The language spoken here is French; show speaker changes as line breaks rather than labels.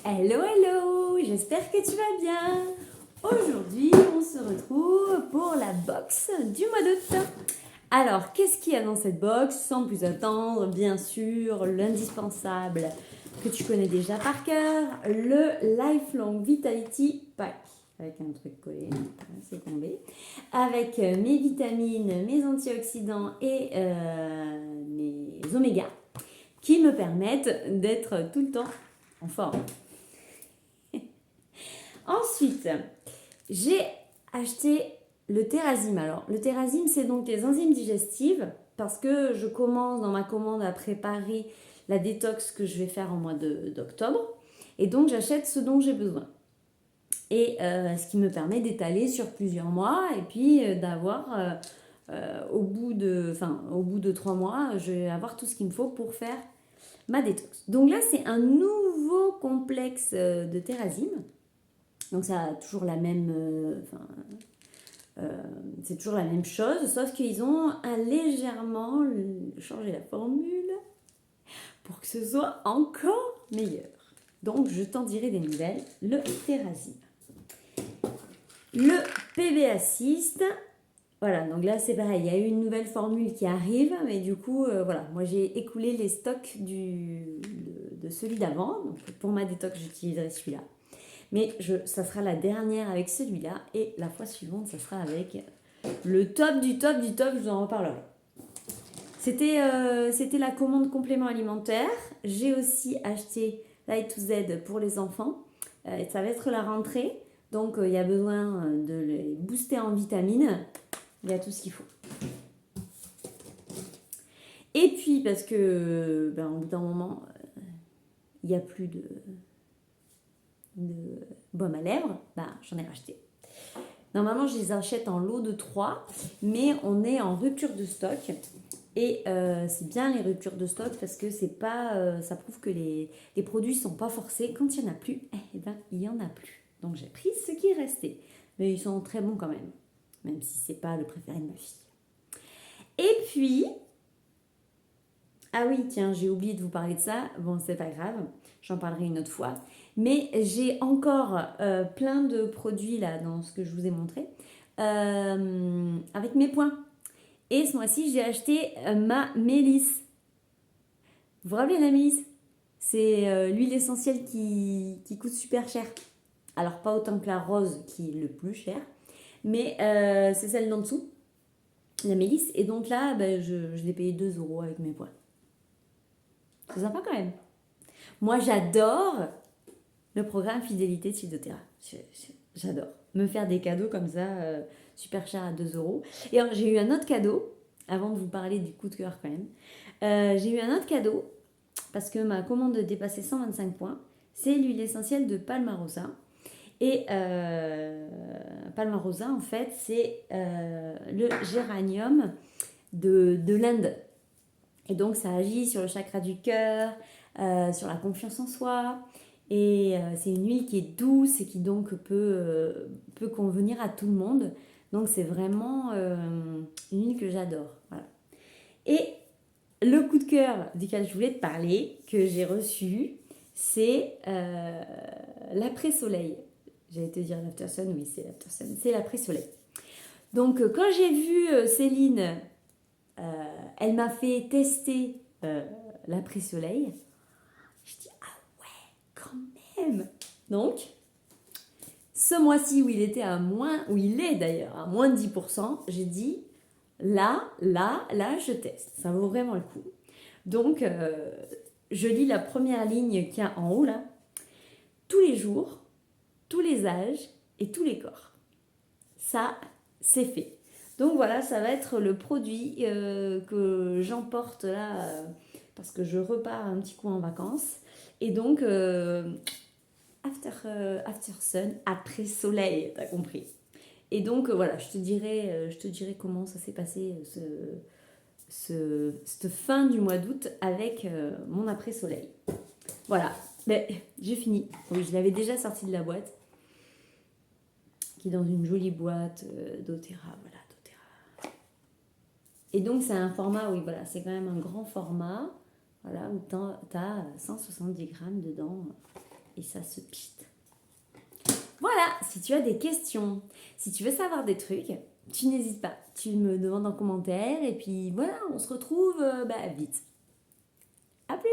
Hello, hello, j'espère que tu vas bien. Aujourd'hui, on se retrouve pour la box du mois d'août. Alors, qu'est-ce qu'il y a dans cette box? Sans plus attendre, bien sûr, l'indispensable que tu connais déjà par cœur, le Lifelong Vitality Pack. Avec un truc collé, c'est tombé. Avec mes vitamines, mes antioxydants et mes oméga qui me permettent d'être tout le temps en forme. Ensuite, j'ai acheté le Terrazym. Alors, le Terrazym, c'est donc des enzymes digestives parce que je commence dans ma commande à préparer la détox que je vais faire au mois d'octobre. Et donc, j'achète ce dont j'ai besoin. Et ce qui me permet d'étaler sur plusieurs mois et puis d'avoir, au bout de 3 mois, je vais avoir tout ce qu'il me faut pour faire ma détox. Donc là, c'est un nouveau complexe de Terrazym. Donc ça a toujours la même, c'est toujours la même chose, sauf qu'ils ont légèrement changé la formule pour que ce soit encore meilleur. Donc je t'en dirai des nouvelles. Le Terrazym. Le PB Assist. Voilà, donc là c'est pareil, il y a eu une nouvelle formule qui arrive, mais du coup, voilà, moi j'ai écoulé les stocks de celui d'avant. Donc pour ma détox, j'utiliserai celui-là. Mais ça sera la dernière avec celui-là. Et la fois suivante, ça sera avec le top du top du top. Je vous en reparlerai. C'était la commande complément alimentaire. J'ai aussi acheté l'A to Z pour les enfants. Ça va être la rentrée. Donc, il y a besoin de les booster en vitamines. Il y a tout ce qu'il faut. Et puis, parce que, au bout d'un moment, il n'y a plus de baume à lèvres, j'en ai racheté. Normalement, je les achète en lot de 3, mais on est en rupture de stock. Et c'est bien les ruptures de stock parce que c'est pas, ça prouve que les produits ne sont pas forcés. Quand il n'y en a plus, il n'y en a plus. Donc j'ai pris ce qui est resté. Mais ils sont très bons quand même si c'est pas le préféré de ma fille. Et puis, ah oui, tiens, j'ai oublié de vous parler de ça. Bon, c'est pas grave, j'en parlerai une autre fois. Mais j'ai encore plein de produits là dans ce que je vous ai montré avec mes points. Et ce mois-ci, j'ai acheté ma mélisse. Vous vous rappelez la mélisse? C'est l'huile essentielle qui coûte super cher. Alors, pas autant que la rose qui est le plus cher, mais c'est celle d'en dessous, la mélisse. Et donc là, je l'ai payé 2 € avec mes points. C'est sympa quand même. Moi, j'adore le programme Fidélité de Phytothera. J'adore. Me faire des cadeaux comme ça, super chers à 2 €. Et alors, j'ai eu un autre cadeau, avant de vous parler du coup de cœur quand même. J'ai eu un autre cadeau, parce que ma commande dépassait 125 points. C'est l'huile essentielle de Palmarosa. Et Palmarosa, en fait, c'est le géranium de l'Inde. Et donc, ça agit sur le chakra du cœur, sur la confiance en soi. Et c'est une huile qui est douce et qui donc peut convenir à tout le monde. Donc, c'est vraiment une huile que j'adore. Voilà. Et le coup de cœur duquel je voulais te parler, que j'ai reçu, c'est l'après-soleil. J'allais te dire l'after-sun, oui, c'est l'after-sun. C'est l'après-soleil. Donc, quand j'ai vu Céline, elle m'a fait tester l'après-soleil. Je dis, ah ouais, quand même. Donc, ce mois-ci où il était où il est d'ailleurs à moins de 10%, j'ai dit, là, je teste. Ça vaut vraiment le coup. Donc, je lis la première ligne qu'il y a en haut là. Tous les jours, tous les âges et tous les corps. Ça, c'est fait. Donc voilà, ça va être le produit que j'emporte là parce que je repars un petit coup en vacances. Et donc, after sun, après soleil, t'as compris. Et donc voilà, je te dirai comment ça s'est passé cette fin du mois d'août avec mon après-soleil. Voilà, mais j'ai fini. Oui, je l'avais déjà sorti de la boîte, qui est dans une jolie boîte d'Otera, voilà, d'Otera. Et donc c'est un format, oui, voilà, c'est quand même un grand format, voilà, où tu as 170 grammes dedans. et ça se pite. Voilà, si tu as des questions, si tu veux savoir des trucs, tu n'hésites pas. Tu me demandes en commentaire et puis voilà, on se retrouve vite. À plus!